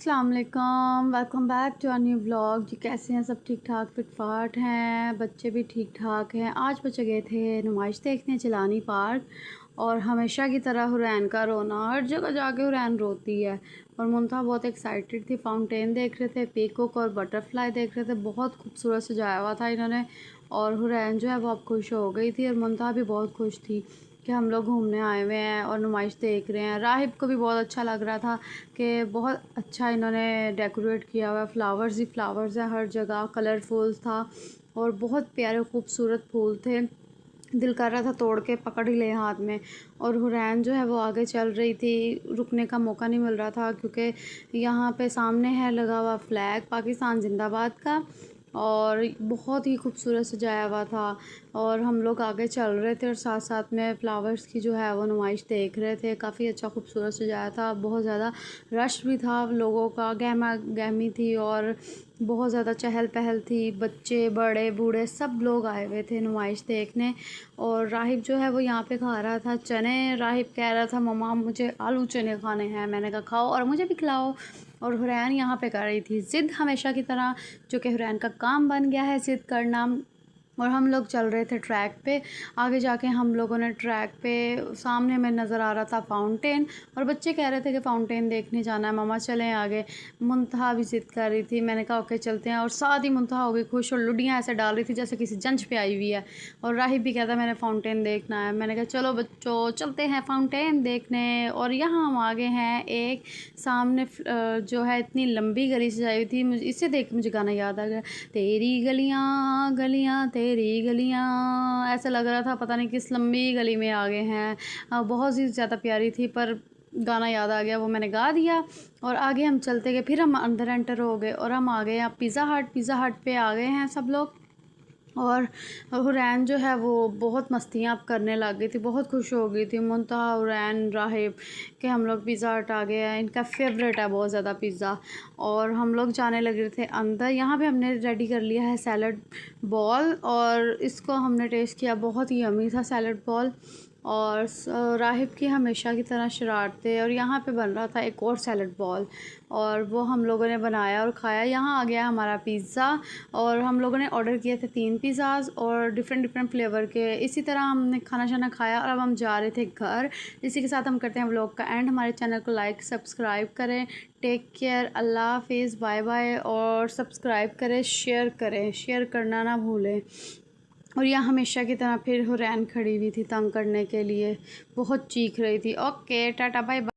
अस्सलाम वालेकुम, welcome back to our new vlog. जी कैसे हैं सब? ठीक ठाक फिट फाट हैं, बच्चे भी ठीक ठाक हैं। आज बच्चे गए थे नुमाइश देखने चिलानी पार्क और हमेशा की तरह हुरैन का रोना, हर जगह जाके हुरैन रोती है। और मुंतहा बहुत एक्साइटेड थी, फाउंटेन देख रहे थे, पीकॉक और बटरफ्लाई देख रहे थे। बहुत खूबसूरत सजाया हुआ था इन्होंने और हुरैन जो है वो अब खुश हो गई थी और मुंतहा भी बहुत खुश थी कि हम लोग घूमने आए हुए हैं और नुमाइश देख रहे हैं। राहिब को भी बहुत अच्छा लग रहा था कि बहुत अच्छा इन्होंने डेकोरेट किया हुआ है, फ्लावर्स ही फ्लावर्स हैं हर जगह, कलरफुल था और बहुत प्यारे खूबसूरत फूल थे। दिल कर रहा था तोड़ के पकड़ ही ले हाथ में। और हुरैन जो है वो आगे चल रही थी, रुकने का मौका नहीं मिल रहा था क्योंकि यहाँ पे सामने है लगा हुआ फ्लैग पाकिस्तान जिंदाबाद का और बहुत ही खूबसूरत सजाया हुआ था। और हम लोग आगे चल रहे थे और साथ साथ में फ्लावर्स की जो है वो नुमाइश देख रहे थे। काफ़ी अच्छा खूबसूरत सजाया था, बहुत ज़्यादा रश भी था, लोगों का गहमा गहमी थी और बहुत ज़्यादा चहल पहल थी। बच्चे बड़े बूढ़े सब लोग आए हुए थे नुमाइश देखने। और राहिब जो है वो यहाँ पे खा रहा था चने। राहिब कह रहा था मम्मा मुझे आलू चने खाने हैं। मैंने कहा खाओ और मुझे भी खिलाओ। और हुरैन यहाँ पे कर रही थी ज़िद हमेशा की तरह, जो कि हुरैन का काम बन गया है ज़िद करना। और हम लोग चल रहे थे ट्रैक पे। आगे जाके हम लोगों ने ट्रैक पे सामने में नज़र आ रहा था फाउंटेन और बच्चे कह रहे थे कि फाउंटेन देखने जाना है मम्मा चलें आगे। मुंतहा भी ज़िद कर रही थी, मैंने कहा ओके चलते हैं। और साथ ही मुंतहा हो गई खुश और लुडियाँ ऐसे डाल रही थी जैसे किसी जंज पे आई हुई है। और राहिब भी कहता मैंने फ़ाउंटेन देखना है। मैंने कहा चलो बच्चों चलते हैं फ़ाउंटेन देखने। और यहाँ हम आगे हैं एक सामने जो है इतनी लंबी गली सजाई हुई थी, मुझे इसे देख मुझे गाना याद आ गया, तेरी गलियाँ गलियाँ तेरी गलियाँ। ऐसा लग रहा था पता नहीं किस लंबी गली में आ गए हैं। बहुत ही ज़्यादा प्यारी थी पर गाना याद आ गया, वो मैंने गा दिया। और आगे हम चलते गए, फिर हम अंदर एंटर हो गए और हम आ गए यहाँ पिज़्ज़ा हट पे आ गए हैं सब लोग। और हुरैन जो है वो बहुत मस्तियाँ अब करने लग गई थी, बहुत खुश हो गई थी। मुंतहा हुरैन राहिब कि हम लोग पिज़्ज़ा हट आ गए हैं, इनका फेवरेट है बहुत ज़्यादा पिज़्ज़ा। और हम लोग जाने लगे थे अंदर। यहाँ पे हमने रेडी कर लिया है सैलड बॉल और इसको हमने टेस्ट किया, बहुत ही यम्मी था सैलड बॉल। और राहिब की हमेशा की तरह शरारतें। और यहाँ पे बन रहा था एक और सैलड बॉल और वो हम लोगों ने बनाया और खाया। यहाँ आ गया हमारा पिज़्ज़ा और हम लोगों ने ऑर्डर किए थे 3 पिज़्ज़ाज़ और डिफरेंट फ्लेवर के। इसी तरह हमने खाना शाना खाया और अब हम जा रहे थे घर। इसी के साथ हम करते हैं व्लॉग का एंड। हमारे चैनल को लाइक सब्सक्राइब करें। टेक केयर, अल्लाह हाफिज़, बाय बाय। और सब्सक्राइब करें, शेयर करना ना भूलें। और यहाँ हमेशा की तरह फिर हुरैन खड़ी हुई थी तंग करने के लिए, बहुत चीख रही थी। Okay tata bye bye.